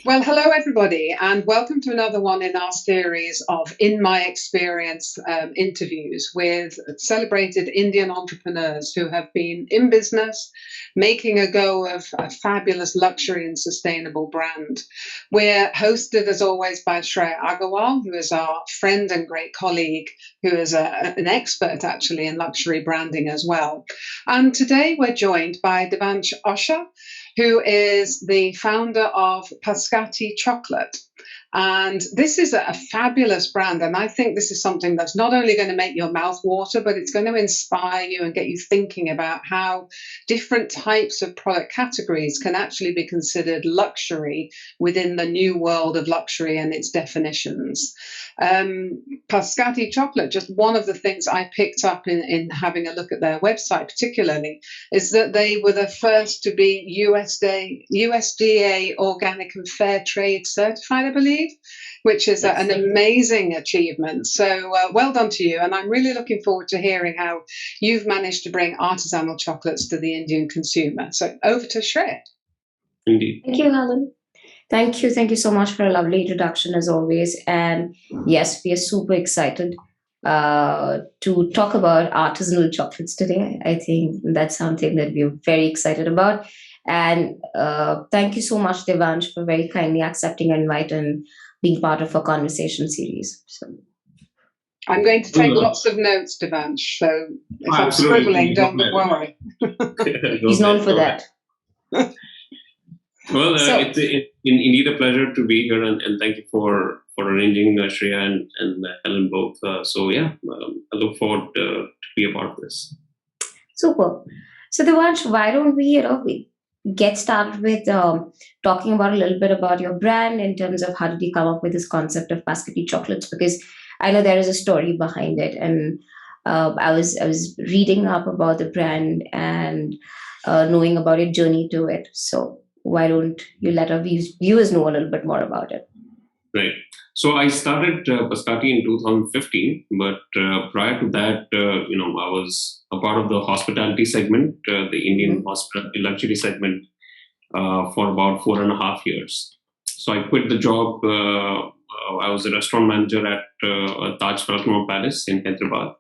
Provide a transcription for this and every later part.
Well, hello, everybody, and welcome to another one in our series of In My Experience interviews with celebrated Indian entrepreneurs who have been in business, making a go of a fabulous luxury and sustainable brand. We're hosted, as always, by Shreya Agarwal, who is our friend and great colleague, who is an expert actually in luxury branding as well. And today we're joined by Devansh Ashar, who is the founder of Pascati Chocolate. And this is a fabulous brand. And I think this is something that's not only going to make your mouth water, but it's going to inspire you and get you thinking about how different types of product categories can actually be considered luxury within the new world of luxury and its definitions. Pascati Chocolate, just one of the things I picked up in having a look at their website, particularly, is that they were the first to be USDA organic and fair trade certified, I believe, which is an amazing achievement. So well done to you. And I'm really looking forward to hearing how you've managed to bring artisanal chocolates to the Indian consumer. So over to Shreya. Indeed. Thank you, Helen. Thank you. Thank you so much for a lovely introduction as always. And yes, we are super excited to talk about artisanal chocolates today. I think that's something that we're very excited about. And thank you so much, Devansh, for very kindly accepting our invite and being part of our conversation series. So I'm going to take lots of notes, Devansh. So if I'm scribbling, don't worry. He's known for that. Well, it's indeed a pleasure to be here, and thank you for arranging Shreya and Helen both. I look forward to be a part of this. Super. So, Devansh, why don't we get started with talking about a little bit about your brand in terms of how did you come up with this concept of Pascati chocolates? Because I know there is a story behind it, and I was reading up about the brand and knowing about your journey to it. So why don't you let our viewers know a little bit more about it? Right. So I started Pascati in 2015, but prior to that, I was a part of the hospitality segment, the Indian hospitality luxury segment, for about 4.5 years. So I quit the job. I was a restaurant manager at Taj Falcon Palace in Hyderabad,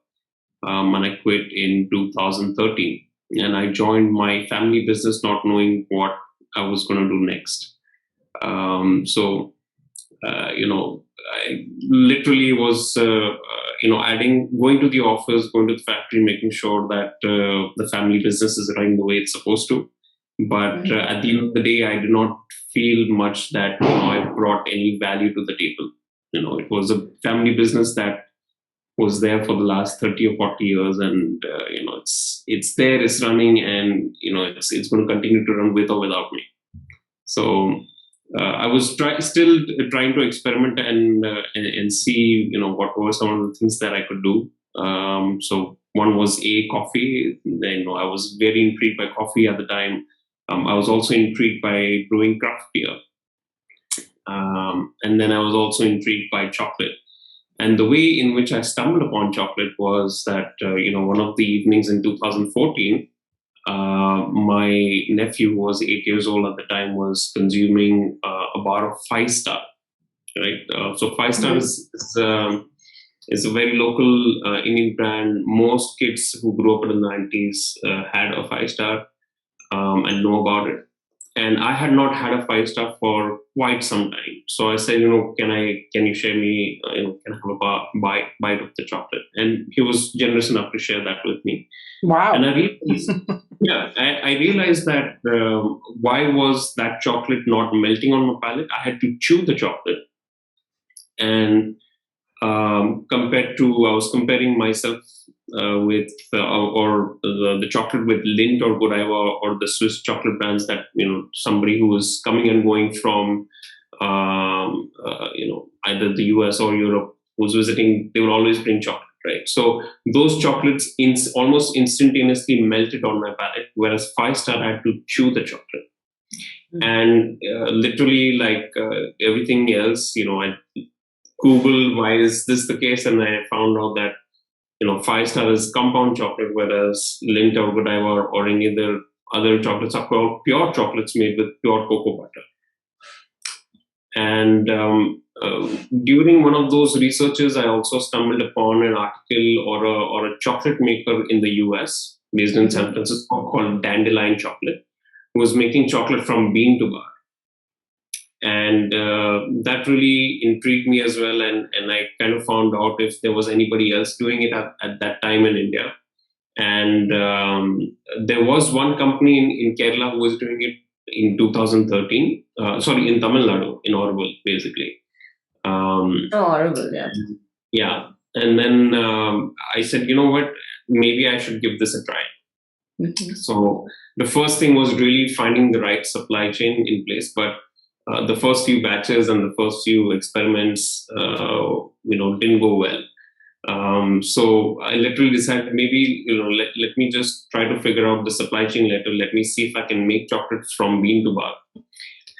and I quit in 2013. And I joined my family business, not knowing what I was going to do next. I literally was, going to the office, going to the factory, making sure that the family business is running the way it's supposed to. But at the end of the day, I did not feel much that I brought any value to the table. It was a family business that was there for the last 30 or 40 years, and it's there, it's running, and it's going to continue to run with or without me. So I was still trying to experiment and see what were some of the things that I could do. So one was coffee. I was very intrigued by coffee at the time. I was also intrigued by brewing craft beer, and then I was also intrigued by chocolate. And the way in which I stumbled upon chocolate was that, one of the evenings in 2014, my nephew, who was 8 years old at the time, was consuming a bar of Five Star, right? So Five Star is a very local Indian brand. Most kids who grew up in the 90s had a Five Star and know about it. And I had not had a Five Star for quite some time. So I said, can you share me, can I have a bite of the chocolate? And he was generous enough to share that with me. Wow. And I realized, I realized that why was that chocolate not melting on my palate? I had to chew the chocolate. And I was comparing myself with the chocolate with Lindt or Godiva or the Swiss chocolate brands that somebody who was coming and going from either the US or Europe who's visiting, they would always bring chocolate, right? So those chocolates almost instantaneously melted on my palate, whereas Five Star I had to chew the chocolate. And literally, like everything else, I Google why is this the case, and I found out that Five Star is compound chocolate, whereas Lindt or Godiva or any other chocolates are called pure chocolates made with pure cocoa butter. And during one of those researches, I also stumbled upon an article or a chocolate maker in the US based in San Francisco called Dandelion Chocolate, who was making chocolate from bean to bar. And that really intrigued me as well. And I kind of found out if there was anybody else doing it at that time in India. And there was one company in Kerala who was doing it in 2013. In Tamil Nadu, in Orval, basically. Horrible, yeah. Yeah. And then I said, you know what, maybe I should give this a try. So the first thing was really finding the right supply chain in place. But the first few batches and the first few experiments, didn't go well. So I literally decided maybe, let me just try to figure out the supply chain later. Let me see if I can make chocolates from bean to bar.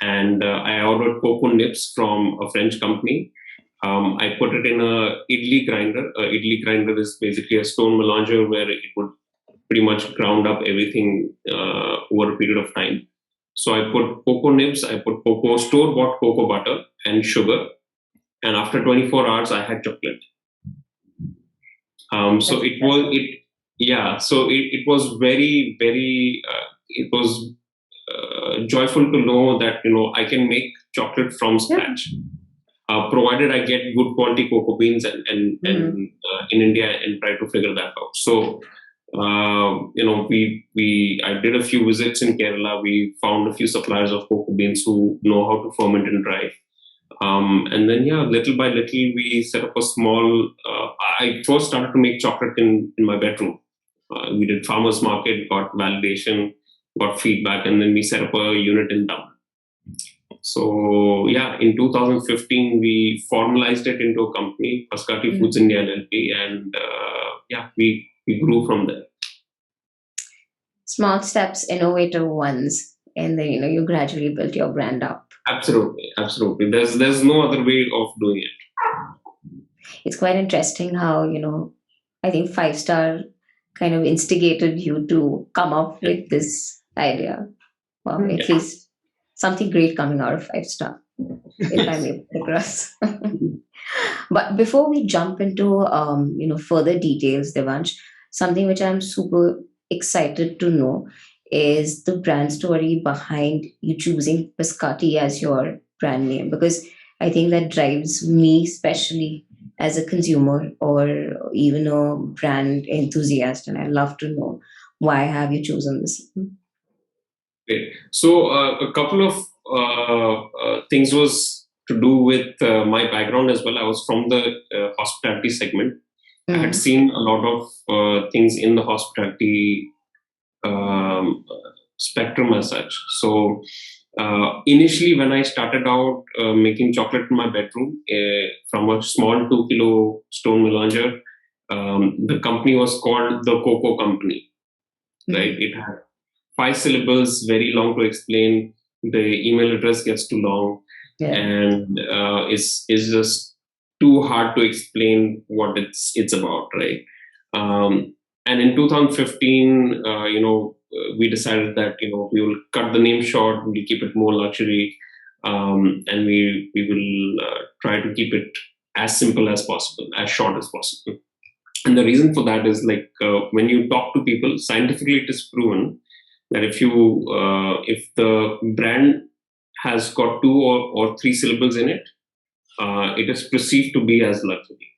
And I ordered cocoa nibs from a French company. I put it in a idli grinder. Idli grinder is basically a stone melanger where it would pretty much ground up everything over a period of time. So I put cocoa nibs, I put store-bought cocoa butter and sugar. And after 24 hours, I had chocolate. So it was very, very, it was joyful to know that, I can make chocolate from scratch, provided I get good quality cocoa beans and in India and try to figure that out. So, I did a few visits in Kerala. We found a few suppliers of cocoa beans who know how to ferment and dry. And then, little by little, we set up a small. I first started to make chocolate in my bedroom. We did farmers market, got validation, got feedback, and then we set up a unit in town. So, in 2015, we formalized it into a company, Pascati Foods India LLP, and we grew from there. Small steps, innovative ones, and then you gradually built your brand up. Absolutely. There's no other way of doing it. It's quite interesting how I think 5-star kind of instigated you to come up with this idea. Well, at least something great coming out of 5-star, if I may progress. But before we jump into further details, Devansh, something which I'm super excited to know is the brand story behind you choosing Pascati as your brand name, because I think that drives me, especially as a consumer or even a brand enthusiast, and I'd love to know why have you chosen this. Okay. So a couple of things was to do with my background as well. I was from the hospitality segment. I had seen a lot of things in the hospitality spectrum as such. So initially, when I started out making chocolate in my bedroom from a small 2-kilo stone melanger, the company was called the Cocoa Company. Right? It had 5 syllables, very long to explain. The email address gets too long, and it's just too hard to explain what it's about, right? And in 2015, we decided that we will cut the name short, we'll keep it more luxury, and we will try to keep it as simple as possible, as short as possible. And the reason for that is when you talk to people, scientifically it is proven that if the brand has got 2 or 3 syllables in it, it is perceived to be as luxury.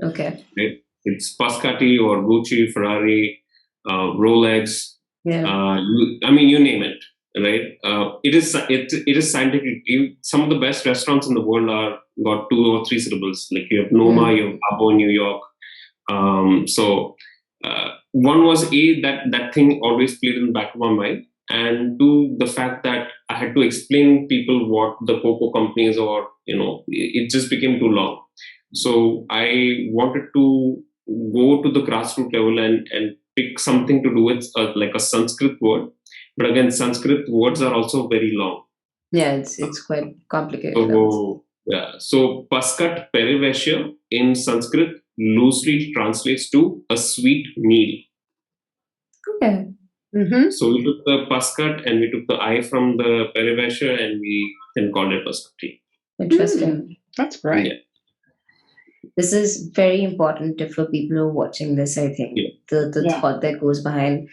Okay. Right? It's Pascati or Gucci, Ferrari, Rolex. Yeah. You name it, right? It is scientific. Some of the best restaurants in the world got 2 or 3 syllables. Like you have Noma, you have Abo, New York. One was that thing always played in the back of my mind, and 2, the fact that I had to explain people what the Cocoa Company is, or it just became too long. So I wanted to go to the grassroots level and pick something to do with like a Sanskrit word. But again, Sanskrit words are also very long. Yeah, it's quite complicated. So Pascat Periveshya in Sanskrit loosely translates to a sweet meal. Okay. Mm-hmm. So we took the Pascat and we took the I from the Perevasher and we then called it Pascati. Interesting. That's great. Yeah. This is very important for people who are watching this, I think. Yeah. The thought that goes behind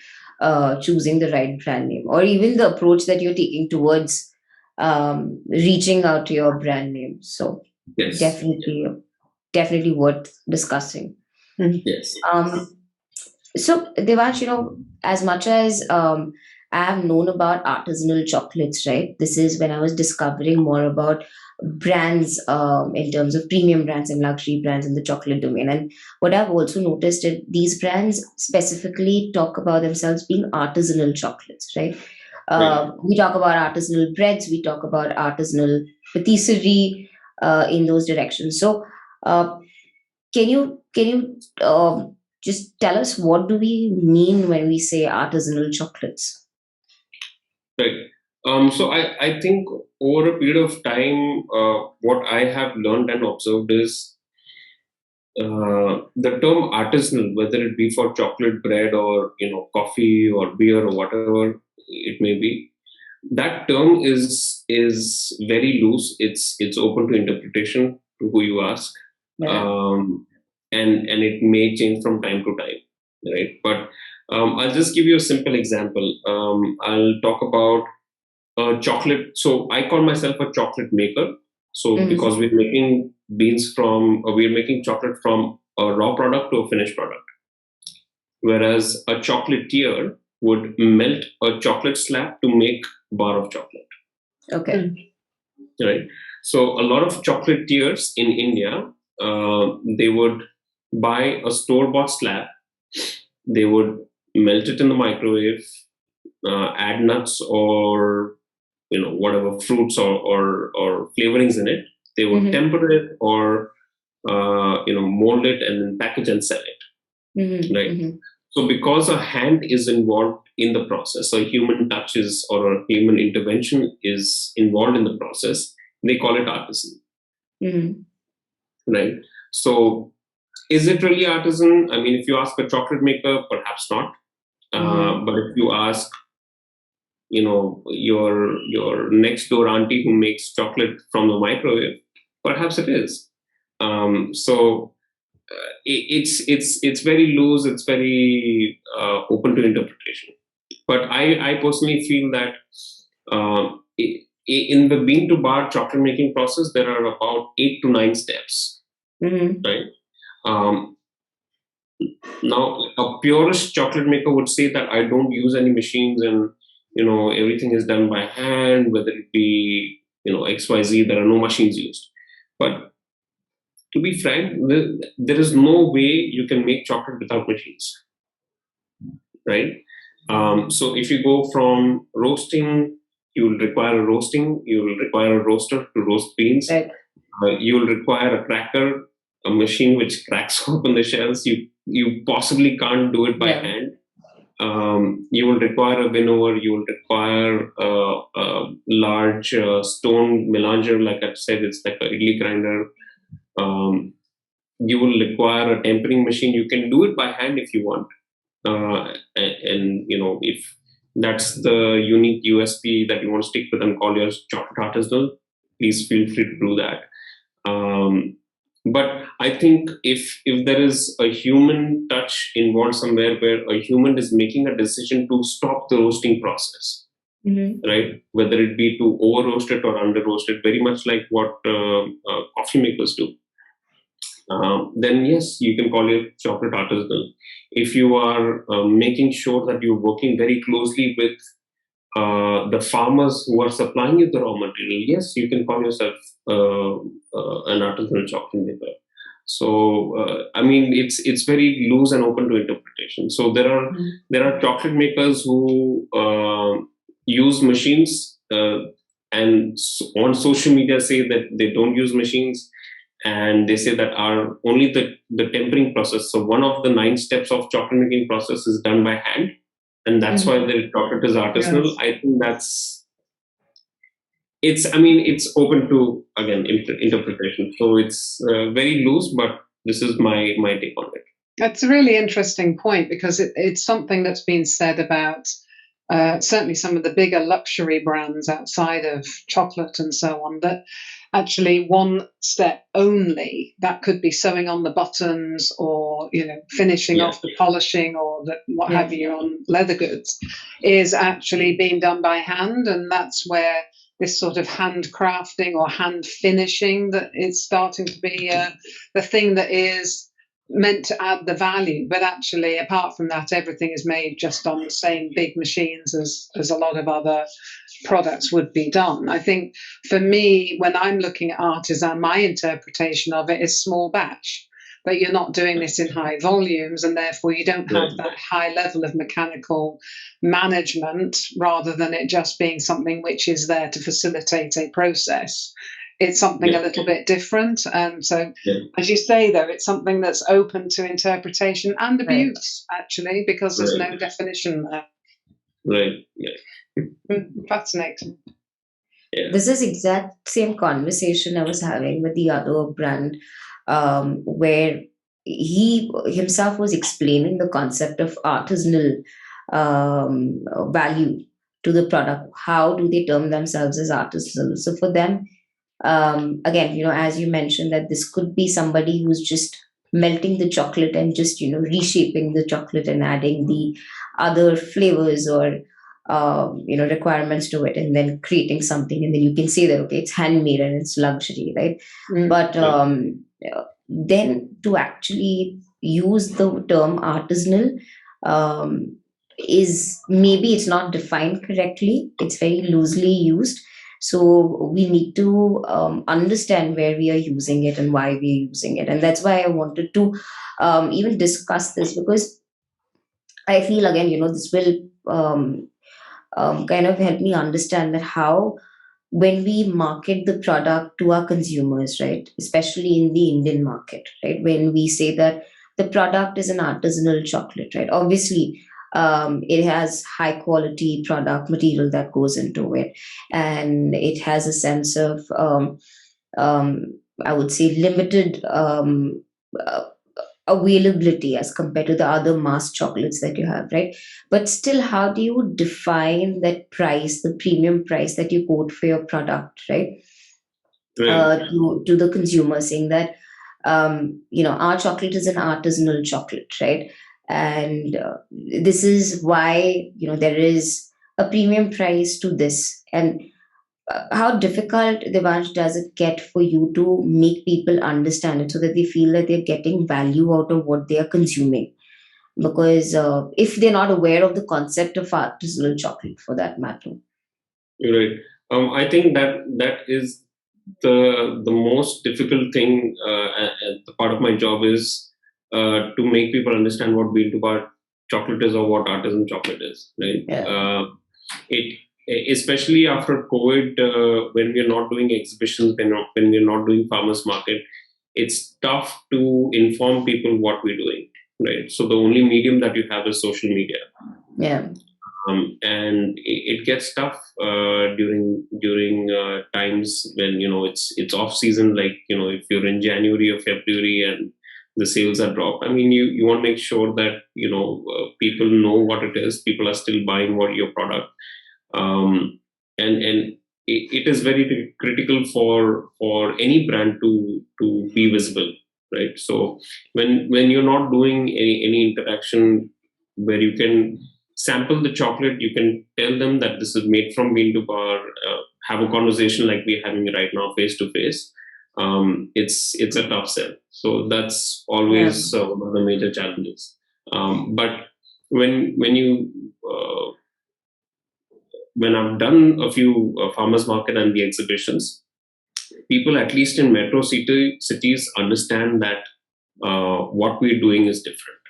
choosing the right brand name, or even the approach that you're taking towards reaching out to your brand name. So Yes. definitely worth discussing. Yes. So Devansh, as much as I have known about artisanal chocolates, right? This is when I was discovering more about brands in terms of premium brands and luxury brands in the chocolate domain. And what I've also noticed is these brands specifically talk about themselves being artisanal chocolates, right? We talk about artisanal breads, we talk about artisanal patisserie in those directions. So can you just tell us, what do we mean when we say artisanal chocolates? Right. So I think over a period of time, what I have learned and observed is the term artisanal, whether it be for chocolate bread or coffee or beer or whatever it may be, that term is very loose. It's open to interpretation to who you ask, and it may change from time to time, right? But I'll just give you a simple example. I'll talk about chocolate. So I call myself a chocolate maker. So because we're making we're making chocolate from a raw product to a finished product. Whereas a chocolatier would melt a chocolate slab to make a bar of chocolate. Okay. Right. So a lot of chocolatiers in India, they would buy a store-bought slab. They would melt it in the microwave, add nuts or whatever fruits or flavorings in it. They would temper it or mold it and then package and sell it. Right. So because a hand is involved in the process, a human touch is or a human intervention is involved in the process, they call it artisan. Right. So is it really artisan? I mean, if you ask a chocolate maker, perhaps not. But if you ask your next door auntie who makes chocolate from the microwave, perhaps it is. So it's very loose. It's very open to interpretation. But I personally feel that in the bean to bar chocolate making process, there are about 8 to 9 steps. Right. Now, a purist chocolate maker would say that I don't use any machines and everything is done by hand, whether it be XYZ, there are no machines used. But to be frank, there is no way you can make chocolate without machines, right? So if you go from roasting, you will require a roasting, you will require a roaster to roast beans, right. You will require a cracker, a machine which cracks open the shells. You possibly can't do it by hand. You will require a winnower, you will require a large stone melanger, like I said, it's like an idli grinder. You will require a tempering machine. You can do it by hand if you want. And if that's the unique USP that you want to stick with and call your chocolate artisanal, please feel free to do that. But I think if there is a human touch involved somewhere where a human is making a decision to stop the roasting process, right? Whether it be to over roast it or under roast it, very much like what coffee makers do, then yes, you can call it chocolate artisanal. If you are making sure that you're working very closely with the farmers who are supplying you the raw material, yes, you can call yourself an artisanal chocolate maker. So I mean, it's very loose and open to interpretation. So there are chocolate makers who use machines and on social media say that they don't use machines, and they say that are only the tempering process. So one of the 9 steps of chocolate making process is done by hand. And that's why the chocolate is artisanal. Yes. I think it's open to, again, interpretation. So it's very loose, but this is my take on it. That's a really interesting point, because it's something that's been said about certainly some of the bigger luxury brands outside of chocolate and so on, that actually one step only, that could be sewing on the buttons or finishing off the polishing or what have you on leather goods, is actually being done by hand. And that's where this sort of handcrafting or hand finishing that is starting to be the thing that is meant to add the value. But actually, apart from that, everything is made just on the same big machines as a lot of other products would be done. I think for me, when I'm looking at artisan, my interpretation of it is small batch. But you're not doing this in high volumes, and therefore you don't have that high level of mechanical management, rather than it just being something which is there to facilitate a process. It's something a little bit different. And so, as you say, though, it's something that's open to interpretation and abuse, actually, because there's no definition there. Right. Yeah. Fascinating. Yeah. This is exact same conversation I was having with the other brand, where he himself was explaining the concept of artisanal value to the product. How do they term themselves as artisanal? So for them, again, as you mentioned, that this could be somebody who's just melting the chocolate and just reshaping the chocolate and adding the other flavors or requirements to it, and then creating something, and then you can say that, okay, it's handmade and it's luxury, right? But then to actually use the term artisanal is, maybe it's not defined correctly, it's very loosely used. So we need to understand where we are using it and why we are using it. And that's why I wanted to even discuss this, because I feel, again, this will kind of help me understand that how, when we market the product to our consumers, right, especially in the Indian market, right, when we say that the product is an artisanal chocolate, right, obviously it has high quality product material that goes into it, and it has a sense of I would say limited availability as compared to the other mass chocolates that you have, right? But still, how do you define that price, the premium price that you quote for your product, right? To the consumer, saying that our chocolate is an artisanal chocolate, right? And this is why there is a premium price to this. And how difficult, Devansh, does it get for you to make people understand it so that they feel that they're getting value out of what they are consuming? Because if they're not aware of the concept of artisanal chocolate, for that matter. You're right. I think that is the most difficult thing. The part of my job is to make people understand what bean to bar chocolate is or what artisan chocolate is. Right. Yeah. Especially after COVID, when we're not doing exhibitions, when we're not doing farmers market, it's tough to inform people what we're doing, right? So the only medium that you have is social media. Yeah. And it gets tough during times when it's off season, like if you're in January or February and the sales are dropped. I mean, you want to make sure that people know what it is. People are still buying your product. And it is very critical for any brand to be visible, right? So when you're not doing any interaction where you can sample the chocolate, you can tell them that this is made from bean to bar, have a conversation like we're having right now, face to face. It's a tough sell. So that's always one of the major challenges. But when I've done a few farmers market and the exhibitions, people, at least in metro cities, understand that what we're doing is different,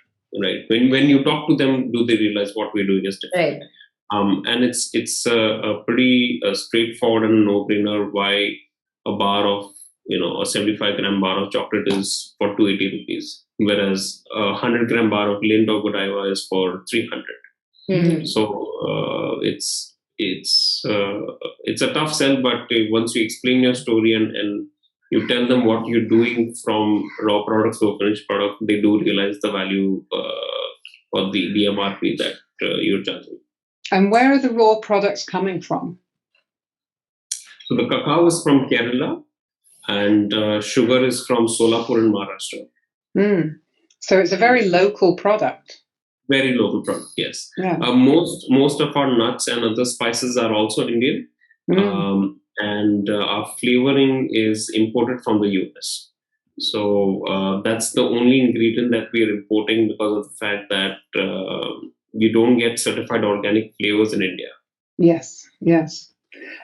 right? When you talk to them, do they realize what we're doing is different? Right. And it's a pretty straightforward and no-brainer why a bar of a 75-gram bar of chocolate is for 280 rupees, whereas a 100-gram bar of Lind or Godiva is for 300. Mm-hmm. So it's a tough sell, but once you explain your story and you tell them what you're doing from raw products to a finished product, they do realize the value or the MRP that you're charging. And where are the raw products coming from? So the cacao is from Kerala, and sugar is from Solapur in Maharashtra. So it's a very local product. Very local product, yes. Yeah. Most of our nuts and other spices are also Indian, and our flavoring is imported from the US. So that's the only ingredient that we are importing because of the fact that we don't get certified organic flavors in India. Yes, yes.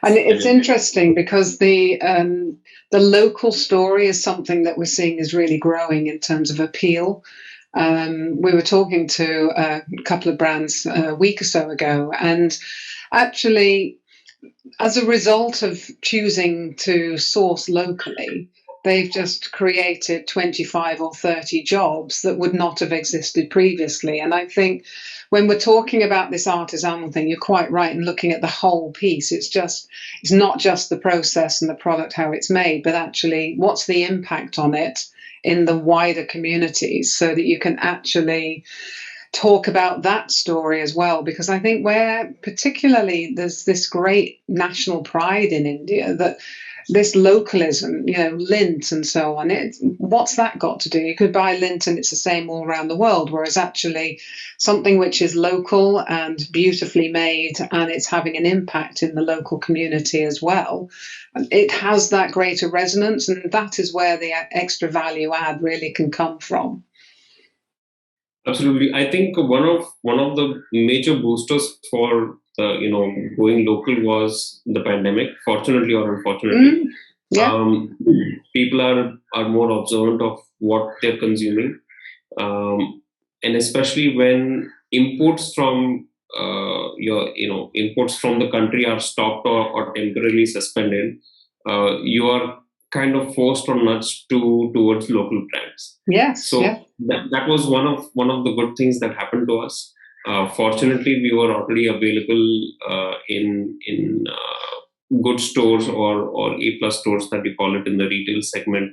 And it's interesting because the local story is something that we're seeing is really growing in terms of appeal. We were talking to a couple of brands a week or so ago, and actually, as a result of choosing to source locally, they've just created 25 or 30 jobs that would not have existed previously. And I think when we're talking about this artisanal thing, you're quite right in looking at the whole piece. It's not just the process and the product, how it's made, but actually what's the impact on it in the wider communities, so that you can actually talk about that story as well. Because I think where particularly there's this great national pride in India, that this localism, lint and so on, what's that got to do? You could buy lint and it's the same all around the world, whereas actually something which is local and beautifully made and it's having an impact in the local community as well, it has that greater resonance, and that is where the extra value add really can come from. Absolutely. I think one of the major boosters for going local was the pandemic. Fortunately or unfortunately, people are more observant of what they're consuming, and especially when imports from imports from the country are stopped or temporarily suspended, you are kind of forced or nudged towards local brands. Yes. So that was one of the good things that happened to us. Fortunately, we were already available in good stores or A+ stores that we call it in the retail segment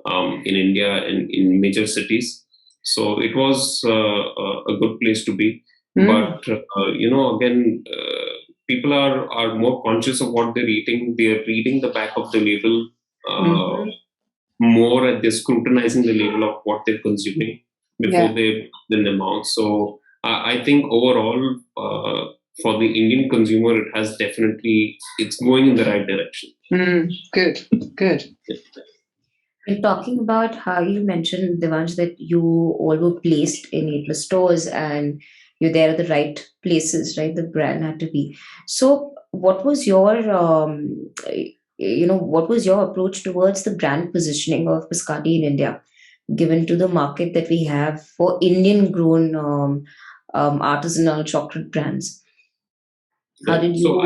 in India and in major cities. So it was a good place to be. But again, people are more conscious of what they're eating. They're reading the back of the label more, and they're scrutinizing the label of what they're consuming before they put in their mouth. So I think overall, for the Indian consumer, it's going in the right direction. Good. And talking about how you mentioned, Devansh, that you all were placed in A+ stores and you're there at the right places, right? The brand had to be. So what was your what was your approach towards the brand positioning of Pascati in India, given to the market that we have for Indian grown artisanal chocolate brands? How did you? So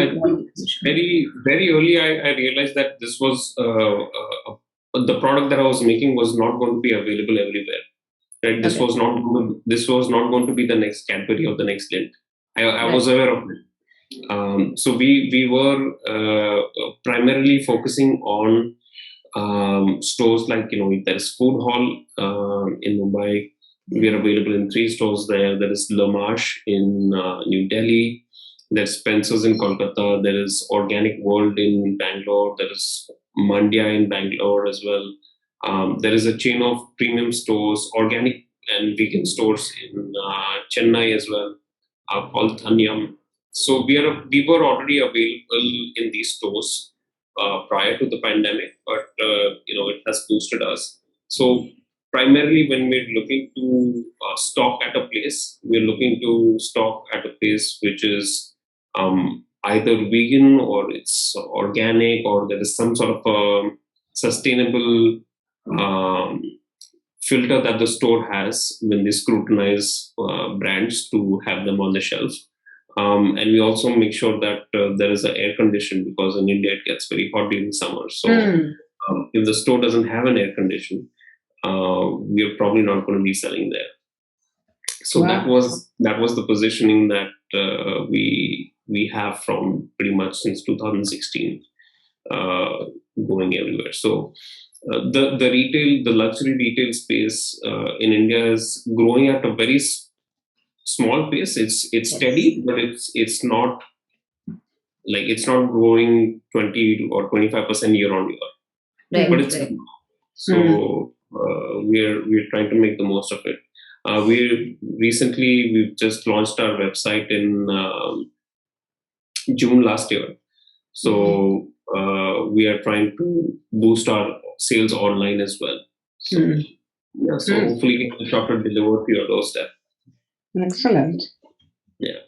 very, very early, I realized that this was the product that I was making was not going to be available everywhere. Right? This was not going to be the next Cadbury or the next Lindt. I was aware of it. So we were primarily focusing on stores like, if there is Food Hall in Mumbai, we are available in 3 stores there. There is La Marche in New Delhi. There's Spencer's in Kolkata. There is Organic World in Bangalore. There is Mandya in Bangalore as well. There is a chain of premium stores, organic and vegan stores in Chennai as well, called Dhanyam. So we were already available in these stores prior to the pandemic, but it has boosted us. So primarily, when we're looking to stock at a place, we're looking to stock at a place which is either vegan or it's organic, or there is some sort of a sustainable filter that the store has when they scrutinize brands to have them on the shelf. And we also make sure that there is an air condition, because in India it gets very hot during summer. So if the store doesn't have an air condition, we're probably not going to be selling there. So that was the positioning that we have from pretty much since 2016, going everywhere. So the luxury retail space in India is growing at a very small pace. It's steady, but it's not like it's not growing 20 or 25% year on year. Right. But it's so we're trying to make the most of it. We've just launched our website in June last year. So we are trying to boost our sales online as well. So hopefully get the chocolate delivered to your doorstep. Excellent. Yeah.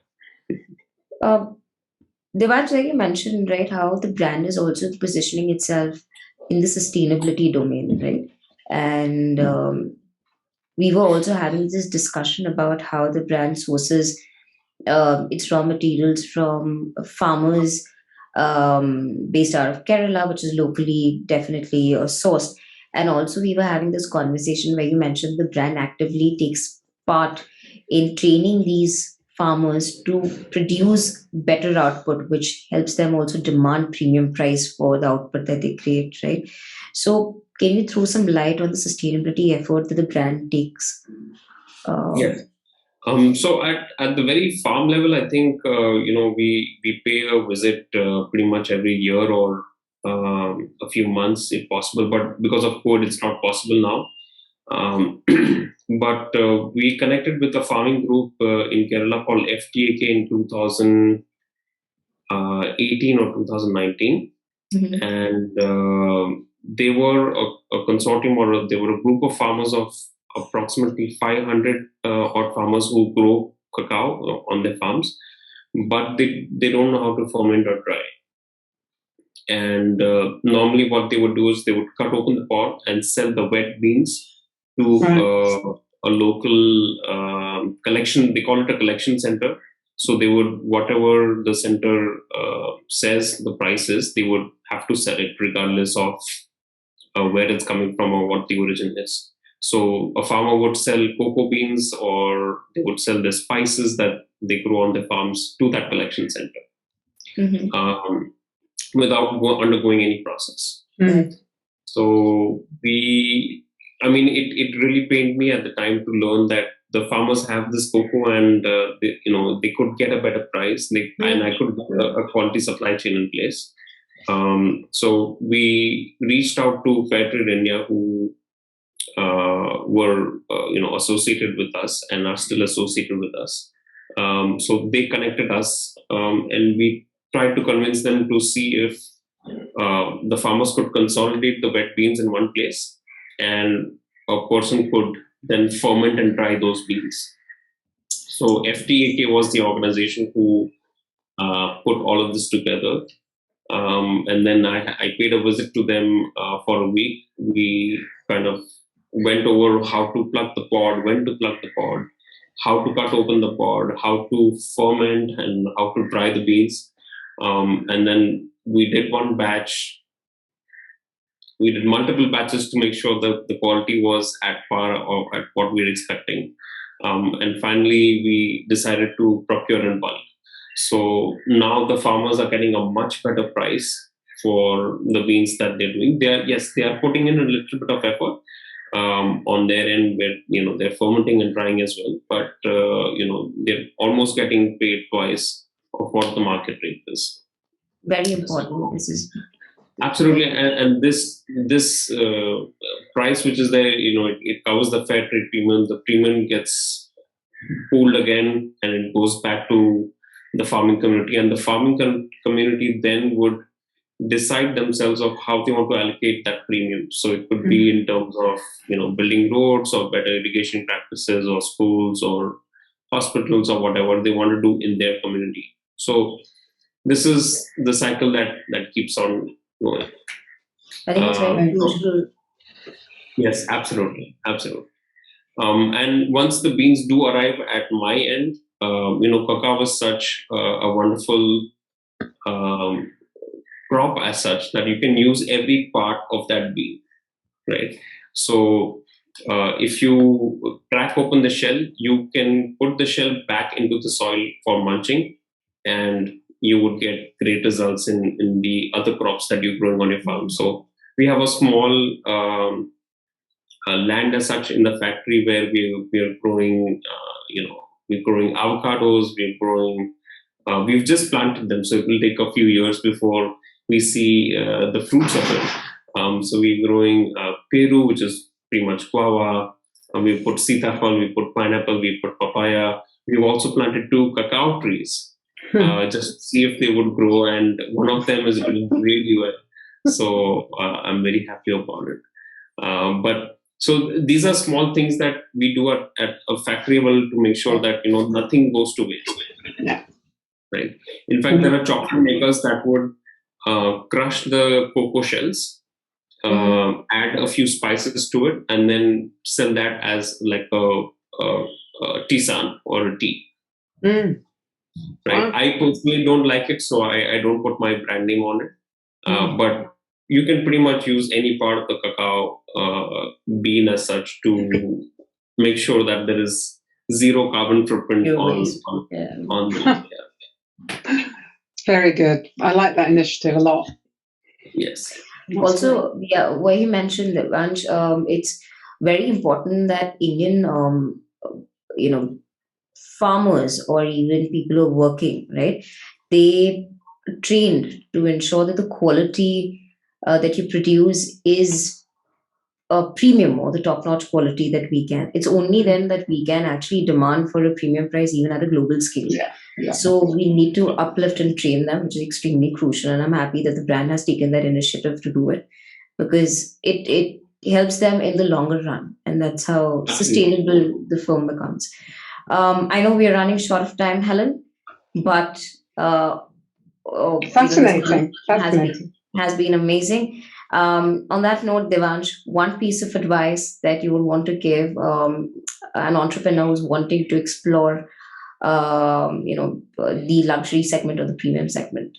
Devansh, like you mentioned, right, how the brand is also positioning itself in the sustainability domain, right? And we were also having this discussion about how the brand sources its raw materials from farmers based out of Kerala, which is locally definitely sourced. And also, we were having this conversation where you mentioned the brand actively takes part in training these farmers to produce better output, which helps them also demand premium price for the output that they create, right? So, can you throw some light on the sustainability effort that the brand takes? Yes. So at the very farm level, I think we pay a visit pretty much every year or a few months if possible. But because of COVID, it's not possible now. But we connected with a farming group in Kerala called FTAK in 2018 or 2019, and they were a consortium, or they were a group of farmers of approximately 500 odd farmers who grow cacao on their farms, but they don't know how to ferment or dry. And normally what they would do is they would cut open the pod and sell the wet beans to a local collection. They call it a collection center. So they would, whatever the center says the price is, they would have to sell it regardless of where it's coming from or what the origin is. So a farmer would sell cocoa beans, or they would sell the spices that they grow on their farms to that collection center without undergoing any process. So it really pained me at the time to learn that the farmers have this cocoa and they could get a better price, and I could get a quality supply chain in place. So we reached out to Fairtrade India, who were associated with us and are still associated with us. So they connected us, and we tried to convince them to see if the farmers could consolidate the wet beans in one place, and a person could then ferment and dry those beans. So FTAK was the organization who put all of this together. And then I paid a visit to them for a week. We kind of went over how to pluck the pod, when to pluck the pod, how to cut open the pod, how to ferment, and how to dry the beans. And then we did one batch. We did multiple batches to make sure that the quality was at par or at what we were expecting. And finally, we decided to procure in bulk. So now the farmers are getting a much better price for the beans that they're doing. They are putting in a little bit of effort on their end, where they're fermenting and drying as well. But they're almost getting paid twice of what the market rate is. Very important. This is absolutely, and this price which is there, it covers the fair trade premium. The premium gets pooled again, and it goes back to the farming community, and the farming community then would decide themselves of how they want to allocate that premium. So it could be in terms of building roads or better irrigation practices or schools or hospitals or whatever they want to do in their community. So this is the cycle that keeps on going. I think it's very beautiful. Yes, absolutely. And once the beans do arrive at my end, cacao is such a wonderful crop as such that you can use every part of that bean, right? So if you crack open the shell, you can put the shell back into the soil for mulching, and you would get great results in the other crops that you're growing on your farm. So we have a small land as such in the factory where we are growing, we're growing avocados, we've just planted them, so it will take a few years before we see the fruits of it. So we're growing Peru, which is pretty much guava. We put sitafal, we put pineapple, we put papaya. We've also planted 2 cacao trees just to see if they would grow, and one of them is doing really well. So I'm very happy about it. But so these are small things that we do at a factory level to make sure that nothing goes to waste. Yeah. Right. In fact, there are chocolate makers that would crush the cocoa shells, add a few spices to it, and then sell that as like a tisane or a tea. Right. Wow. I personally don't like it, so I don't put my brand name on it. But you can pretty much use any part of the cacao bean as such to make sure that there is zero carbon footprint on Very good. I like that initiative a lot. Yes. Also, where you mentioned, Devansh, it's very important that Indian, farmers or even people who are working, right, they trained to ensure that the quality that you produce is a premium or the top-notch quality that we can. It's only then that we can actually demand for a premium price even at a global scale. Yeah. So we need to uplift and train them, which is extremely crucial. And I'm happy that the brand has taken that initiative to do it, because it helps them in the longer run. And that's how sustainable the firm becomes. I know we are running short of time, Helen, but fascinating. Has been amazing. On that note, Devansh, one piece of advice that you would want to give an entrepreneur who's wanting to explore, the luxury segment or the premium segment?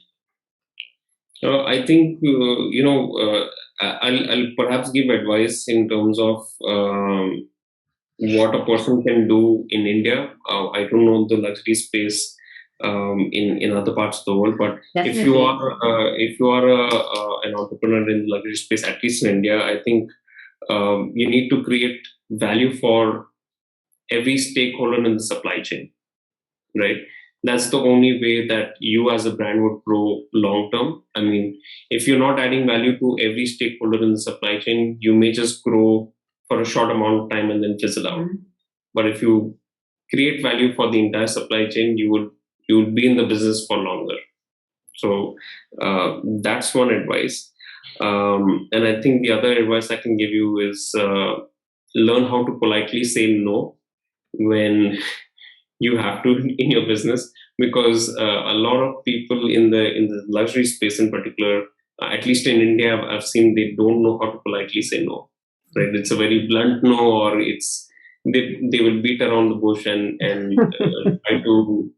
I think I'll perhaps give advice in terms of what a person can do in India. I don't know the luxury space in other parts of the world, but Definitely. if you are an entrepreneur in the luxury space, at least in India, I think you need to create value for every stakeholder in the supply chain, right? That's the only way that you as a brand would grow long term. I mean, if you're not adding value to every stakeholder in the supply chain, you may just grow for a short amount of time and then fizzle out. But if you create value for the entire supply chain, you would be in the business for longer. So that's one advice. And I think the other advice I can give you is learn how to politely say no when you have to in your business, because a lot of people in the luxury space in particular, at least in India, I've seen they don't know how to politely say no. Right? It's a very blunt no, or it's they will beat around the bush and try to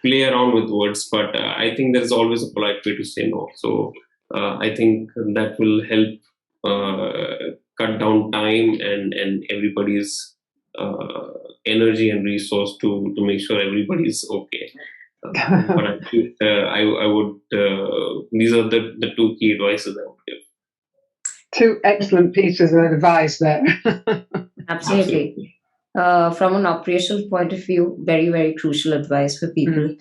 play around with words. But I think there's always a polite way to say no. So I think that will help cut down time and everybody's energy and resource to make sure everybody's okay. But I would these are the 2 key advices I would give. 2 excellent pieces of advice there. Absolutely. From an operational point of view, very, very crucial advice for people.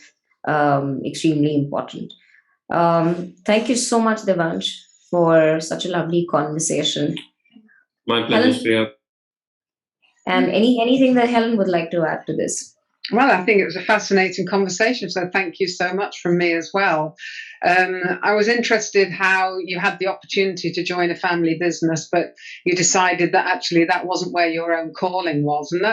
Extremely important. Thank you so much, Devansh, for such a lovely conversation. My pleasure, Shreya. And anything that Helen would like to add to this? Well, I think it was a fascinating conversation, so thank you so much from me as well. I was interested how you had the opportunity to join a family business, but you decided that actually that wasn't where your own calling was, and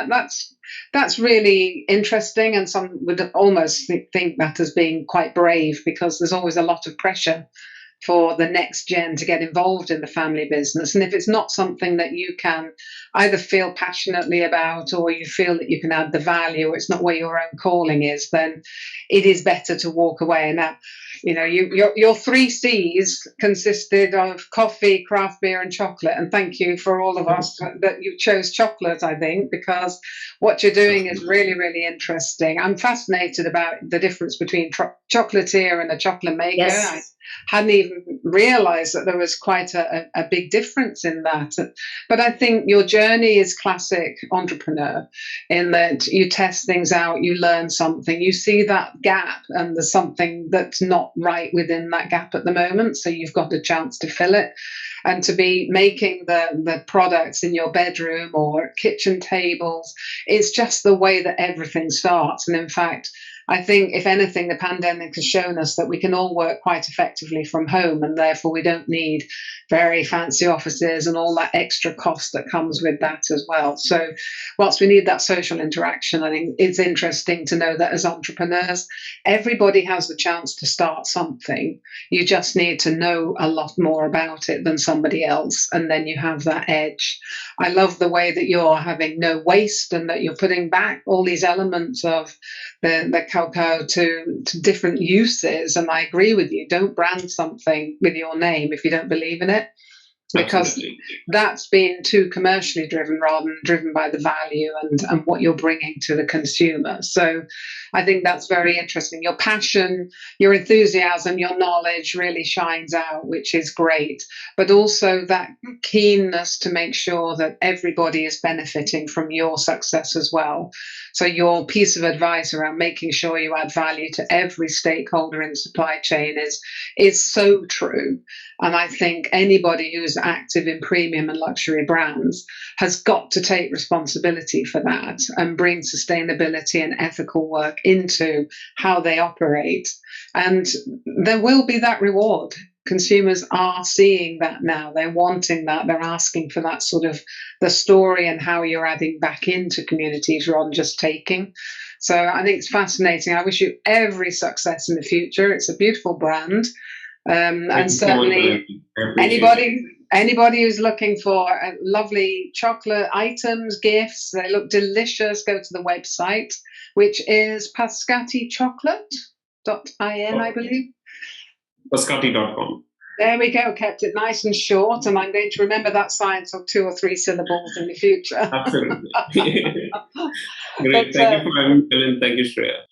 that's really interesting, and some would almost think that as being quite brave, because there's always a lot of pressure for the next gen to get involved in the family business. And if it's not something that you can either feel passionately about, or you feel that you can add the value, it's not where your own calling is, then it is better to walk away. Now, your 3 C's consisted of coffee, craft beer, and chocolate. And thank you for all of us that you chose chocolate, I think, because what you're doing is really, really interesting. I'm fascinated about the difference between chocolatier and a chocolate maker. Yes. hadn't even realized that there was quite a big difference in that. But I think your journey is classic entrepreneur in that you test things out, you learn something, you see that gap, and there's something that's not right within that gap at the moment. So you've got a chance to fill it. And to be making the products in your bedroom or kitchen tables, it's just the way that everything starts. And in fact, I think, if anything, the pandemic has shown us that we can all work quite effectively from home, and therefore we don't need very fancy offices and all that extra cost that comes with that as well. So whilst we need that social interaction, I think it's interesting to know that as entrepreneurs, everybody has the chance to start something. You just need to know a lot more about it than somebody else, and then you have that edge. I love the way that you're having no waste and that you're putting back all these elements of the cocoa to different uses. And I agree with you. Don't brand something with your name if you don't believe in it, because Absolutely. that's been too commercially driven rather than driven by the value and what you're bringing to the consumer. So I think that's very interesting. Your passion, your enthusiasm, your knowledge really shines out, which is great. But also that keenness to make sure that everybody is benefiting from your success as well. So your piece of advice around making sure you add value to every stakeholder in the supply chain is so true. And I think anybody who's active in premium and luxury brands has got to take responsibility for that and bring sustainability and ethical work into how they operate. And there will be that reward. Consumers are seeing that now. They're wanting that. They're asking for that sort of the story and how you're adding back into communities rather than just taking. So I think it's fascinating. I wish you every success in the future. It's a beautiful brand. And certainly anybody who's looking for lovely chocolate items, gifts, they look delicious, go to the website, which is Pascati Chocolate.in, I believe. Pascati.com. There we go. Kept it nice and short, and I'm going to remember that science of 2 or 3 syllables in the future. Absolutely. Great. Thank you for having me, and thank you, Shreya.